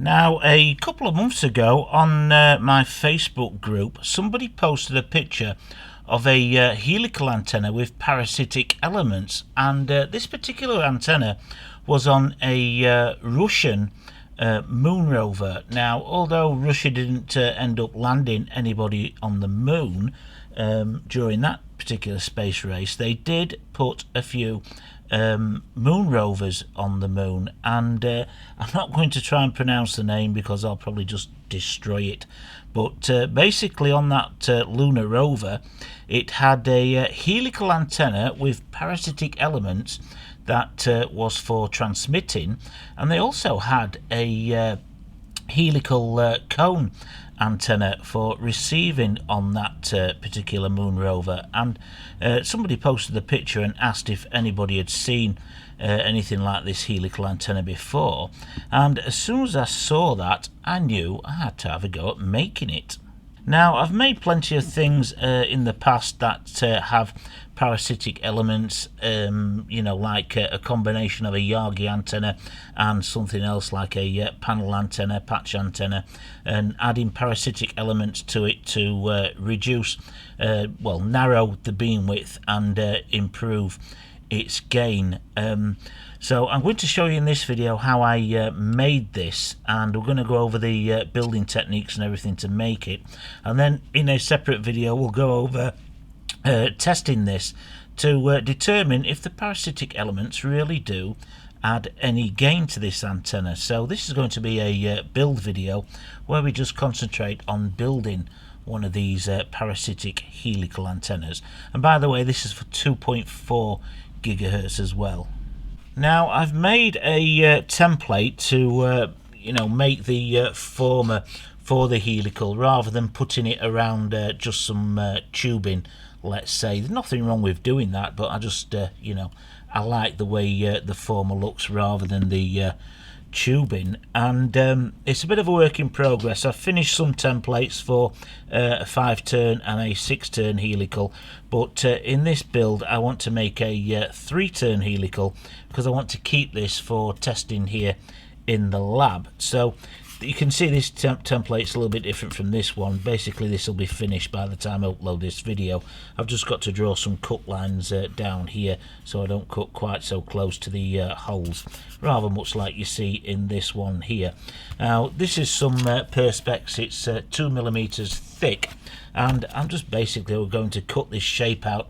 Now, a couple of months ago on my Facebook group, somebody posted a picture of a helical antenna with parasitic elements, and this particular antenna was on a Russian moon rover. Now, although Russia didn't end up landing anybody on the moon during that particular space race, they did put a few moon rovers on the moon, and I'm not going to try and pronounce the name because I'll probably just destroy it, but basically on that lunar rover it had a helical antenna with parasitic elements that was for transmitting, and they also had a helical cone antenna for receiving on that particular moon rover. And somebody posted the picture and asked if anybody had seen anything like this helical antenna before, and as soon as I saw that, I knew I had to have a go at making it. Now, I've made plenty of things in the past that have parasitic elements, like a combination of a Yagi antenna and something else like a panel antenna, patch antenna, and adding parasitic elements to it to reduce, narrow the beam width and improve its gain. So I'm going to show you in this video how I made this, and we're going to go over the building techniques and everything to make it, and then in a separate video we'll go over testing this to determine if the parasitic elements really do add any gain to this antenna. So this is going to be a build video where we just concentrate on building one of these parasitic helical antennas, and by the way, this is for 2.4 gigahertz as well. Now, I've made a template to make the former for the helical rather than putting it around just some tubing, let's say. There's nothing wrong with doing that, but I just I like the way the former looks rather than the tubing, and it's a bit of a work in progress. I've finished some templates for a 5-turn and a 6-turn helical, but in this build I want to make a 3-turn helical because I want to keep this for testing here in the lab. So you can see this template's a little bit different from this one. Basically this will be finished by the time I upload this video. I've just got to draw some cut lines down here so I don't cut quite so close to the holes, rather much like you see in this one here. Now this is some perspex. It's 2mm thick, and I'm just basically going to cut this shape out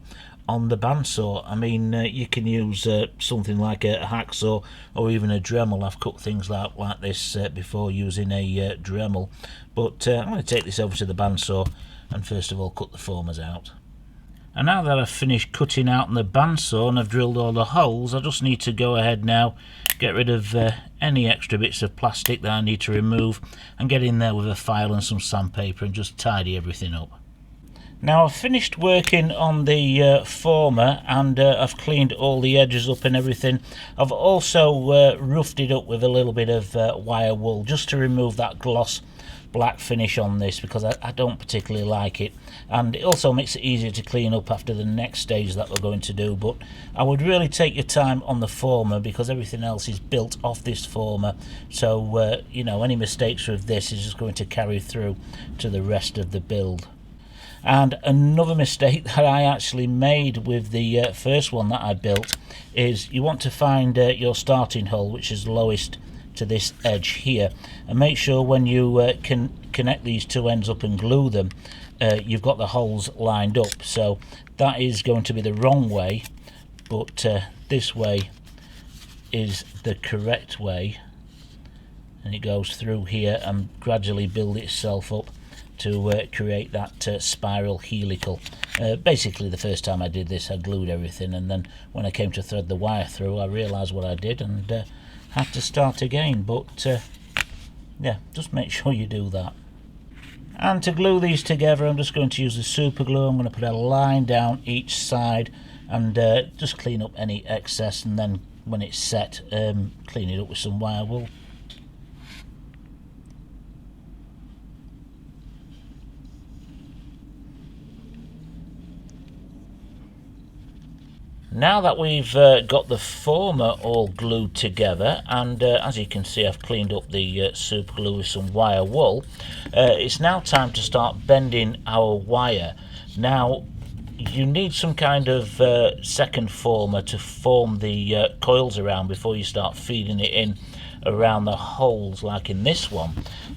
on the bandsaw. I mean, you can use something like a hacksaw or even a Dremel. I've cut things like this before using a Dremel, but I'm going to take this over to the bandsaw and first of all cut the formers out. And now that I've finished cutting out on the bandsaw and I've drilled all the holes, I just need to go ahead now, get rid of any extra bits of plastic that I need to remove, and get in there with a file and some sandpaper and just tidy everything up. Now, I've finished working on the former, and I've cleaned all the edges up and everything. I've also roughed it up with a little bit of wire wool just to remove that gloss black finish on this, because I don't particularly like it, and it also makes it easier to clean up after the next stage that we're going to do. But I would really take your time on the former because everything else is built off this former, so any mistakes with this is just going to carry through to the rest of the build. And another mistake that I actually made with the first one that I built is you want to find your starting hole, which is lowest to this edge here, and make sure when you can connect these two ends up and glue them, you've got the holes lined up. So that is going to be the wrong way, but this way is the correct way, and it goes through here and gradually build itself up to create that spiral helical. Basically the first time I did this I glued everything, and then when I came to thread the wire through I realised what I did and had to start again. But yeah, just make sure you do that. And to glue these together I'm just going to use the super glue. I'm going to put a line down each side and just clean up any excess, and then when it's set clean it up with some wire wool. Now that we've got the former all glued together, and as you can see I've cleaned up the super glue with some wire wool, it's now time to start bending our wire. Now you need some kind of second former to form the coils around before you start feeding it in around the holes like in this one.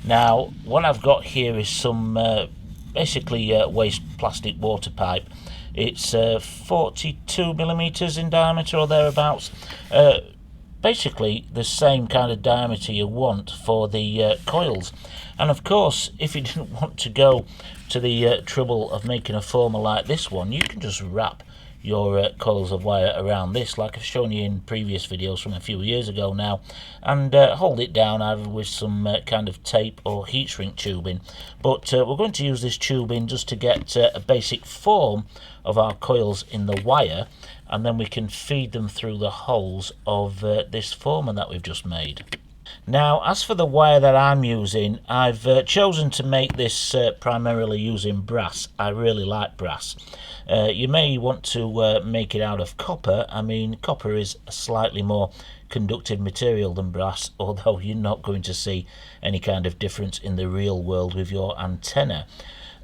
Now what I've got here is some basically waste plastic water pipe. It's 42 millimeters in diameter or thereabouts. Basically the same kind of diameter you want for the coils. And of course, if you didn't want to go to the trouble of making a former like this one, you can just wrap your coils of wire around this, like I've shown you in previous videos from a few years ago now, and hold it down either with some kind of tape or heat shrink tubing. But we're going to use this tubing just to get a basic form of our coils in the wire, and then we can feed them through the holes of this former that we've just made. Now, as for the wire that I'm using, I've chosen to make this primarily using brass. I really like brass. You may want to make it out of copper. I mean, copper is a slightly more conductive material than brass, although you're not going to see any kind of difference in the real world with your antenna.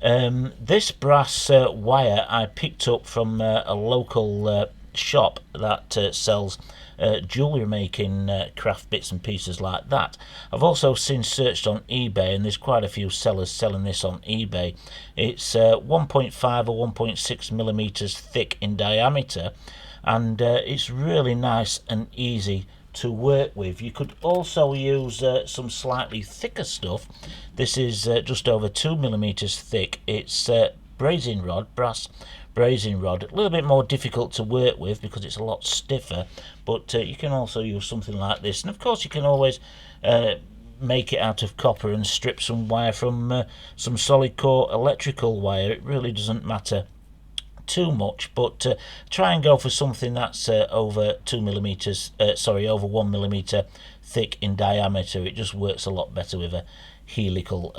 This brass wire I picked up from a local shop that sells jewellery making craft bits and pieces like that. I've also since searched on eBay, and there's quite a few sellers selling this on eBay. It's 1.5 or 1.6 millimeters thick in diameter, and it's really nice and easy to work with. You could also use some slightly thicker stuff. This is just over 2 millimeters thick. It's brazing rod, brass brazing rod, a little bit more difficult to work with because it's a lot stiffer, but you can also use something like this. And of course you can always make it out of copper and strip some wire from some solid core electrical wire. It really doesn't matter too much, but try and go for something that's over 2 millimeters, over 1 millimeter thick in diameter. It just works a lot better with a helical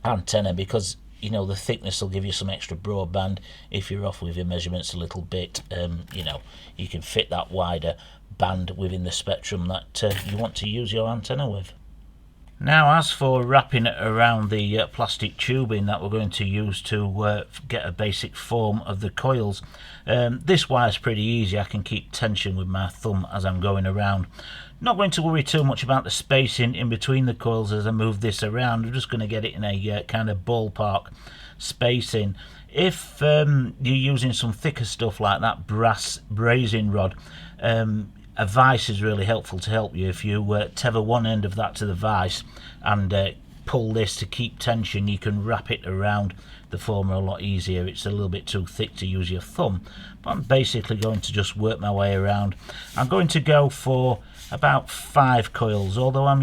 antenna, because you know the thickness will give you some extra broadband. If you're off with your measurements a little bit, you know, you can fit that wider band within the spectrum that you want to use your antenna with. Now, as for wrapping it around the plastic tubing that we're going to use to get a basic form of the coils, this wire's pretty easy. I can keep tension with my thumb as I'm going around. Not going to worry too much about the spacing in between the coils as I move this around. I'm just going to get it in a kind of ballpark spacing. If you're using some thicker stuff like that brass brazing rod, a vise is really helpful to help you. If you tether one end of that to the vise and pull this to keep tension, you can wrap it around the former a lot easier. It's a little bit too thick to use your thumb, but I'm basically going to just work my way around. I'm going to go for about 5 coils, although I'm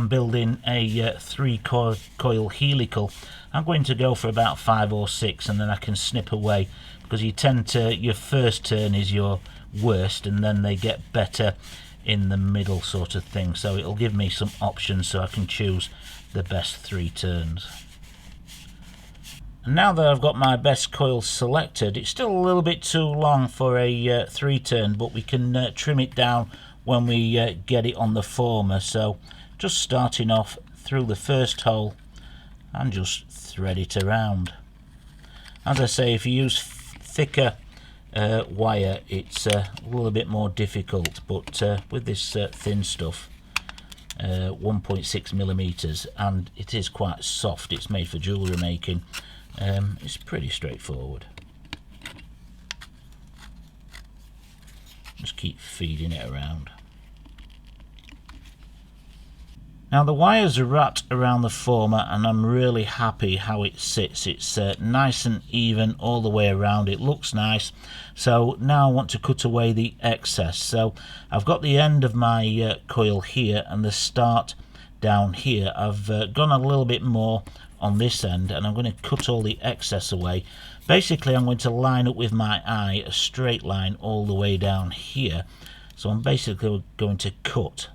building a 3 coil helical. I'm going to go for about 5 or 6, and then I can snip away, because your first turn is your worst, and then they get better in the middle sort of thing. So it'll give me some options so I can choose the best 3 turns. And now that I've got my best coil selected, it's still a little bit too long for a 3 turn, but we can trim it down when we get it on the former. So just starting off through the first hole and just thread it around. As I say, if you use thicker wire, it's a little bit more difficult, but with this thin stuff, 1.6 millimeters, and it is quite soft, it's made for jewellery making, it's pretty straightforward. Just keep feeding it around. Now the wires are wrapped around the former, and I'm really happy how it sits. It's nice and even all the way around. It looks nice. So now I want to cut away the excess. So I've got the end of my coil here and the start down here. I've gone a little bit more on this end, and I'm going to cut all the excess away. Basically I'm going to line up with my eye a straight line all the way down here. So I'm basically going to cut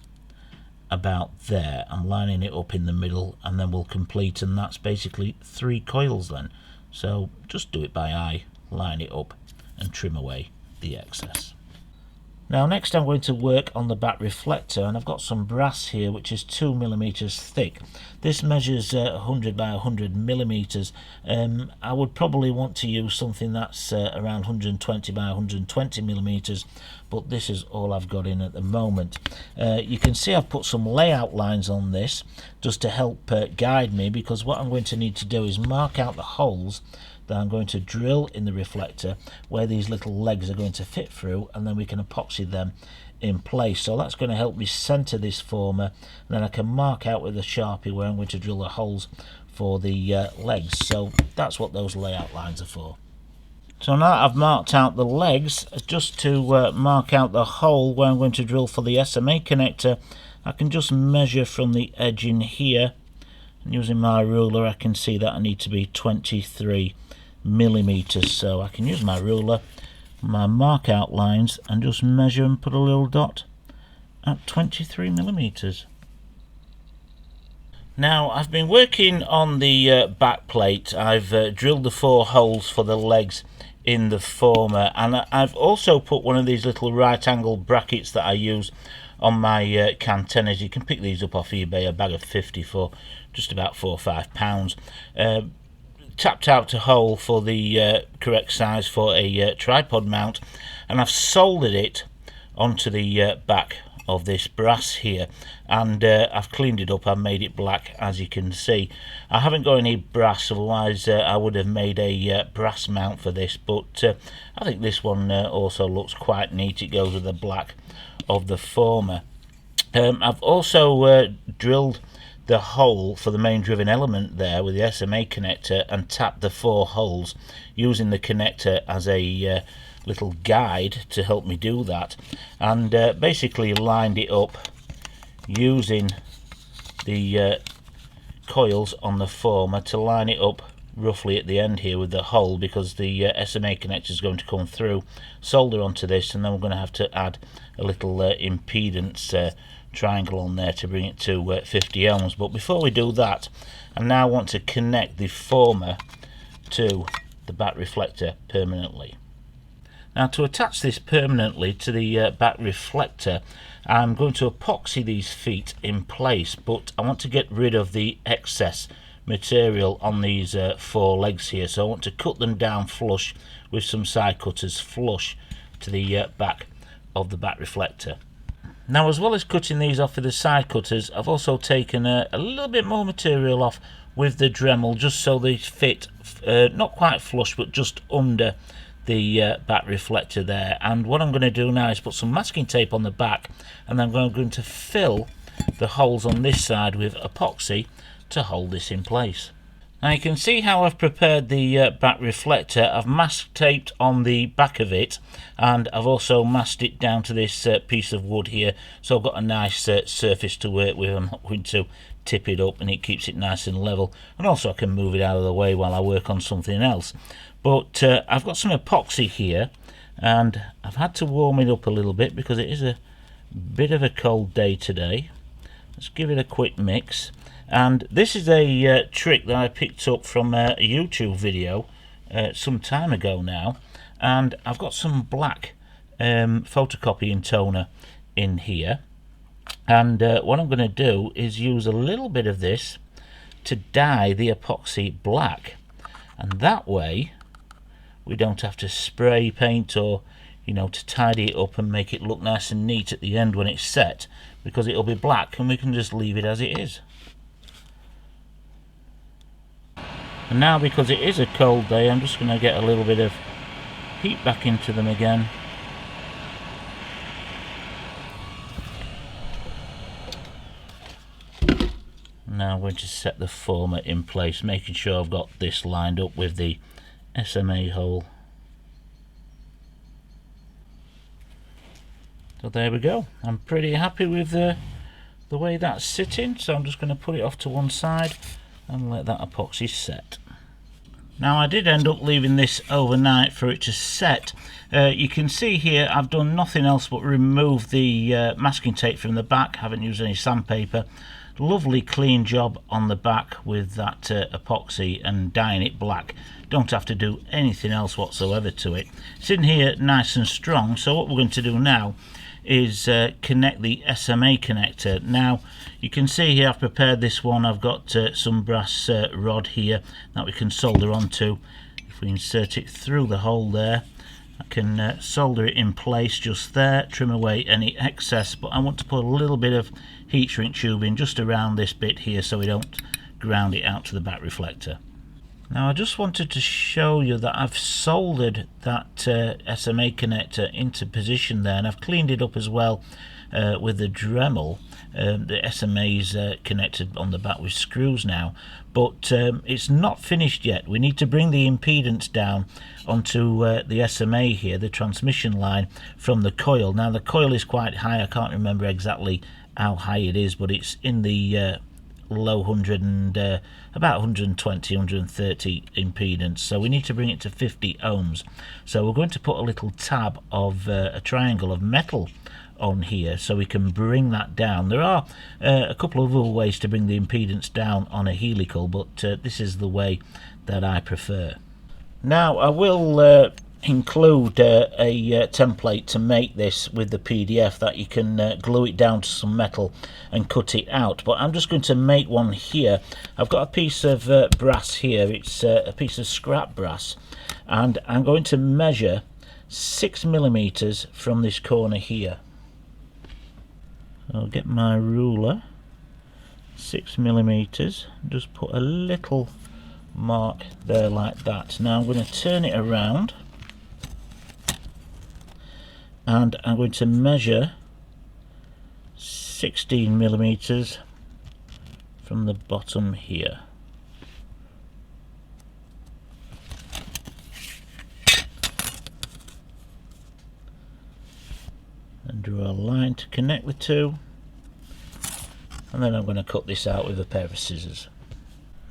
about there. I'm lining it up in the middle, and then we'll complete, and that's basically 3 coils then. So just do it by eye, line it up and trim away, the excess. Now next I'm going to work on the back reflector, and I've got some brass here which is 2mm thick. This measures 100 by 100 millimeters. I would probably want to use something that's around 120 by 120 millimeters, but this is all I've got in at the moment. You can see I've put some layout lines on this just to help guide me, because what I'm going to need to do is mark out the holes that I'm going to drill in the reflector where these little legs are going to fit through, and then we can epoxy them in place. So that's going to help me center this former, and then I can mark out with a Sharpie where I'm going to drill the holes for the legs. So that's what those layout lines are for. So now I've marked out the legs, just to mark out the hole where I'm going to drill for the SMA connector, I can just measure from the edge in here, and using my ruler I can see that I need to be 23 millimeters. So I can use my ruler, my mark out lines, and just measure and put a little dot at 23 millimeters. Now I've been working on the back plate. I've drilled the 4 holes for the legs in the former, and I've also put one of these little right angle brackets that I use on my cantennas. You can pick these up off eBay, a bag of 50 for just about £4 or £5. Tapped out a hole for the correct size for a tripod mount, and I've soldered it onto the back of this brass here, and I've cleaned it up. I've made it black, as you can see. I haven't got any brass, otherwise I would have made a brass mount for this, but I think this one also looks quite neat. It goes with the black of the former. I've also drilled the hole for the main driven element there with the SMA connector, and tapped the 4 holes using the connector as a little guide to help me do that, and basically lined it up using the coils on the former to line it up roughly at the end here with the hole, because the SMA connector is going to come through, solder onto this, and then we're going to have to add a little impedance triangle on there to bring it to 50 ohms. But before we do that, I now want to connect the former to the back reflector permanently. Now to attach this permanently to the back reflector, I'm going to epoxy these feet in place, but I want to get rid of the excess material on these 4 legs here, so I want to cut them down flush with some side cutters flush to the back of the back reflector. Now, as well as cutting these off with the side cutters, I've also taken a little bit more material off with the Dremel, just so they fit not quite flush, but just under the back reflector there. And what I'm going to do now is put some masking tape on the back, and then I'm going to fill the holes on this side with epoxy to hold this in place. Now you can see how I've prepared the back reflector. I've mask taped on the back of it, and I've also masked it down to this piece of wood here, so I've got a nice surface to work with. I'm not going to tip it up, and it keeps it nice and level, and also I can move it out of the way while I work on something else. But I've got some epoxy here, and I've had to warm it up a little bit because it is a bit of a cold day today. Let's give it a quick mix. And this is a trick that I picked up from a YouTube video some time ago now, and I've got some black photocopying toner in here, and what I'm going to do is use a little bit of this to dye the epoxy black, and that way we don't have to spray paint or, you know, to tidy it up and make it look nice and neat at the end when it's set, because it'll be black and we can just leave it as it is. And now, because it is a cold day, I'm just going to get a little bit of heat back into them again. Now I'm going to set the former in place, making sure I've got this lined up with the SMA hole. So there we go. I'm pretty happy with the way that's sitting, so I'm just going to put it off to one side and let that epoxy set. Now I did end up leaving this overnight for it to set. You can see here I've done nothing else but remove the masking tape from the back. Haven't used any sandpaper. Lovely clean job on the back with that epoxy and dyeing it black. Don't have to do anything else whatsoever to it. It's in here nice and strong, so what we're going to do now is connect the SMA connector. Now you can see here I've prepared this one. I've got some brass rod here that we can solder onto. If we insert it through the hole there, I can solder it in place just there, trim away any excess, but I want to put a little bit of heat shrink tubing just around this bit here so we don't ground it out to the back reflector. Now I just wanted to show you that I've soldered that SMA connector into position there, and I've cleaned it up as well with the Dremel. The SMA's connected on the back with screws now, but it's not finished yet. We need to bring the impedance down onto the SMA here, the transmission line from the coil. Now the coil is quite high. I can't remember exactly how high it is, but it's in the low 100 and about 120, 130 impedance, so we need to bring it to 50 ohms. So we're going to put a little tab of a triangle of metal on here so we can bring that down. There are a couple of other ways to bring the impedance down on a helical, but this is the way that I prefer. Now I will include a template to make this with the PDF that you can glue it down to some metal and cut it out, but I'm just going to make one here. I've got a piece of brass here. It's a piece of scrap brass, and I'm going to measure 6mm from this corner here. I'll get my ruler, 6mm, just put a little mark there like that. Now I'm going to turn it around and I'm going to measure 16mm from the bottom here. And draw a line to connect the two, and then I'm going to cut this out with a pair of scissors.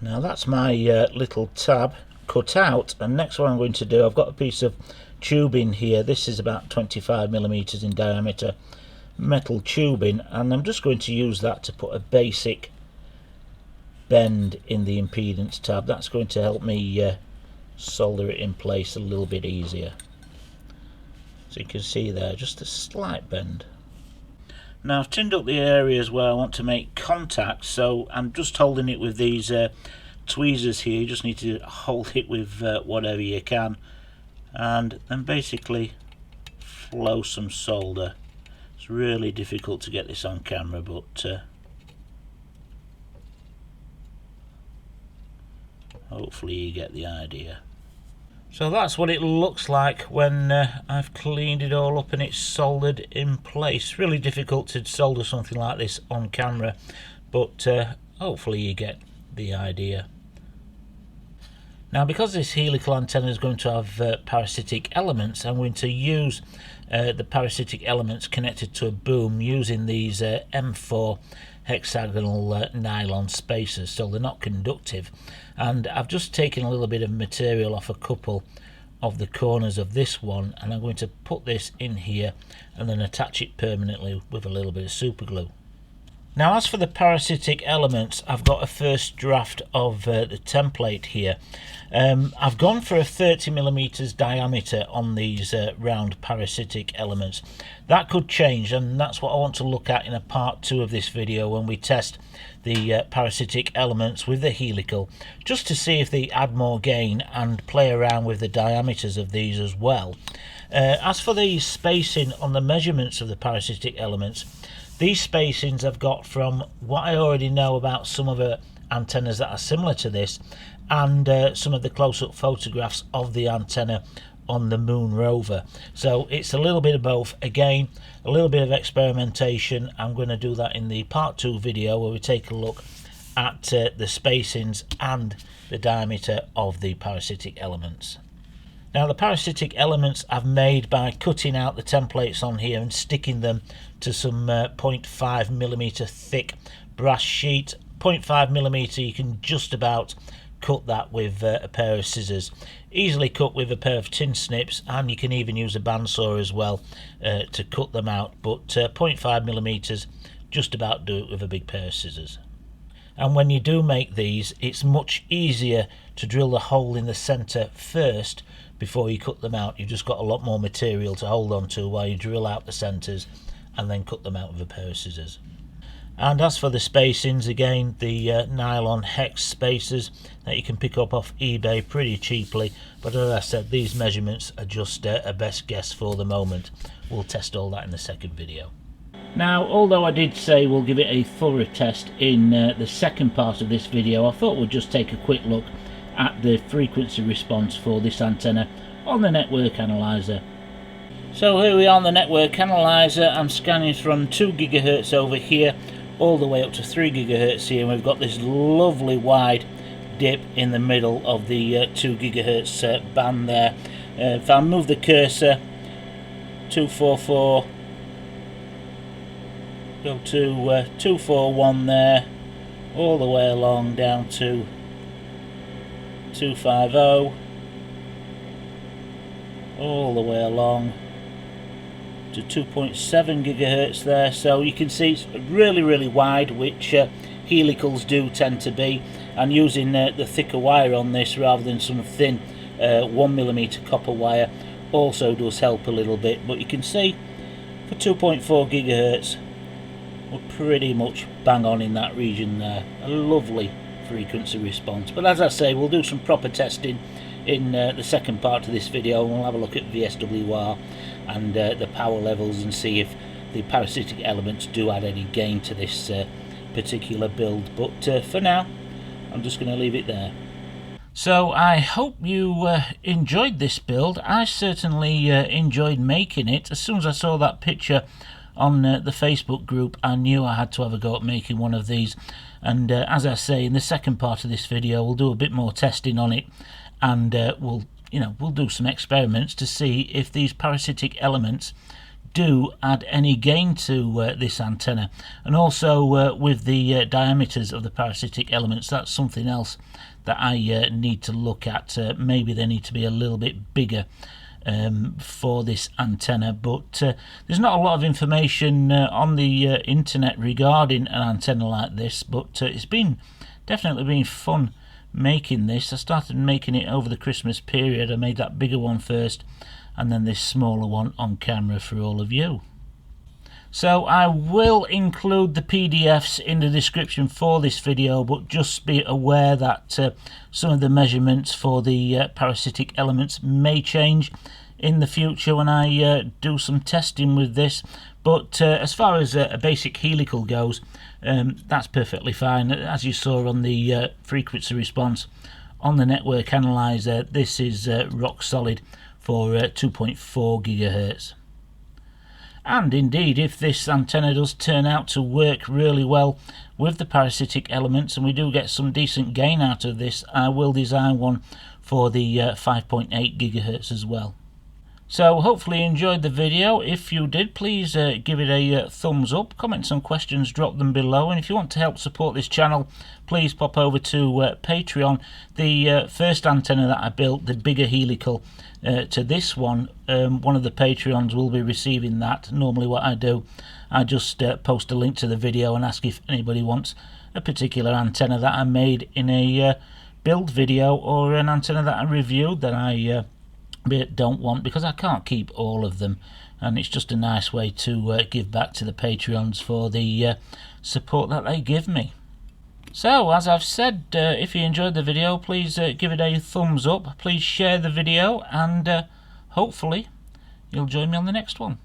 Now that's my little tab cut out, and next what I'm going to do, I've got a piece of tubing here. This is about 25mm in diameter metal tubing, and I'm just going to use that to put a basic bend in the impedance tab. That's going to help me solder it in place a little bit easier. So you can see there, just a slight bend. Now I've tinned up the areas where I want to make contact, so I'm just holding it with these tweezers here. You just need to hold it with whatever you can, and then basically flow some solder. It's really difficult to get this on camera, but hopefully you get the idea. So that's what it looks like when I've cleaned it all up and it's soldered in place. Really difficult to solder something like this on camera, but hopefully you get the idea. Now because this helical antenna is going to have parasitic elements, I'm going to use the parasitic elements connected to a boom using these M4 hexagonal nylon spacers, so they're not conductive, and I've just taken a little bit of material off a couple of the corners of this one, and I'm going to put this in here and then attach it permanently with a little bit of super glue. Now as for the parasitic elements, I've got a first draft of the template here. I've gone for a 30mm diameter on these round parasitic elements. That could change, and that's what I want to look at in a part 2 of this video when we test the parasitic elements with the helical, just to see if they add more gain and play around with the diameters of these as well. As for the spacing on the measurements of the parasitic elements, these spacings I've got from what I already know about some other antennas that are similar to this, and some of the close-up photographs of the antenna on the Moon rover. So it's a little bit of both. Again, a little bit of experimentation. I'm going to do that in the part 2 video where we take a look at the spacings and the diameter of the parasitic elements. Now the parasitic elements I've made by cutting out the templates on here and sticking them to some 0.5mm thick brass sheet. 0.5mm, you can just about cut that with a pair of scissors. Easily cut with a pair of tin snips, and you can even use a bandsaw as well to cut them out, but 0.5mm, just about do it with a big pair of scissors. And when you do make these, it's much easier to drill the hole in the centre first before you cut them out. You've just got a lot more material to hold on to while you drill out the centres and then cut them out with a pair of scissors. And as for the spacings, again, the nylon hex spacers that you can pick up off eBay pretty cheaply, but as I said, these measurements are just a best guess for the moment. We'll test all that in the second video. Now, although I did say we'll give it a thorough test in the second part of this video, I thought we'd just take a quick look at the frequency response for this antenna on the network analyzer. So here we are on the network analyzer. I'm scanning from 2 GHz over here all the way up to 3 GHz here, and we've got this lovely wide dip in the middle of the 2 GHz band there. If I move the cursor, 244, go to 241 there, all the way along down to 250, all the way along to 2.7 GHz there. So you can see it's really wide, which helicals do tend to be, and using the thicker wire on this rather than some thin 1mm copper wire also does help a little bit. But you can see for 2.4 GHz we're pretty much bang on in that region there. A lovely frequency response. But as I say, we'll do some proper testing in the second part of this video, and we'll have a look at VSWR and the power levels and see if the parasitic elements do add any gain to this particular build. But for now, I'm just going to leave it there. So I hope you enjoyed this build. I certainly enjoyed making it. As soon as I saw that picture on the Facebook group, I knew I had to have a go at making one of these. And as I say, in the second part of this video, we'll do a bit more testing on it, and we'll do some experiments to see if these parasitic elements do add any gain to this antenna. And also with the diameters of the parasitic elements, that's something else that I need to look at. Maybe they need to be a little bit bigger for this antenna, but there's not a lot of information on the internet regarding an antenna like this. But it's definitely been fun making this. I started making it over the Christmas period. I made that bigger one first, and then this smaller one on camera for all of you. So I will include the PDFs in the description for this video, but just be aware that some of the measurements for the parasitic elements may change in the future when I do some testing with this. But as far as a basic helical goes, that's perfectly fine. As you saw on the frequency response on the network analyzer, this is rock solid for 2.4 GHz. And indeed, if this antenna does turn out to work really well with the parasitic elements and we do get some decent gain out of this, I will design one for the 5.8 GHz as well. So hopefully you enjoyed the video. If you did, please give it a thumbs up, comment some questions, drop them below, and if you want to help support this channel, please pop over to Patreon. The first antenna that I built, the bigger helical, to this one, one of the Patreons will be receiving that. Normally what I do, I just post a link to the video and ask if anybody wants a particular antenna that I made in a build video, or an antenna that I reviewed that I don't want, because I can't keep all of them, and it's just a nice way to give back to the Patreons for the support that they give me. So as I've said, if you enjoyed the video, please give it a thumbs up, please share the video, and hopefully you'll join me on the next one.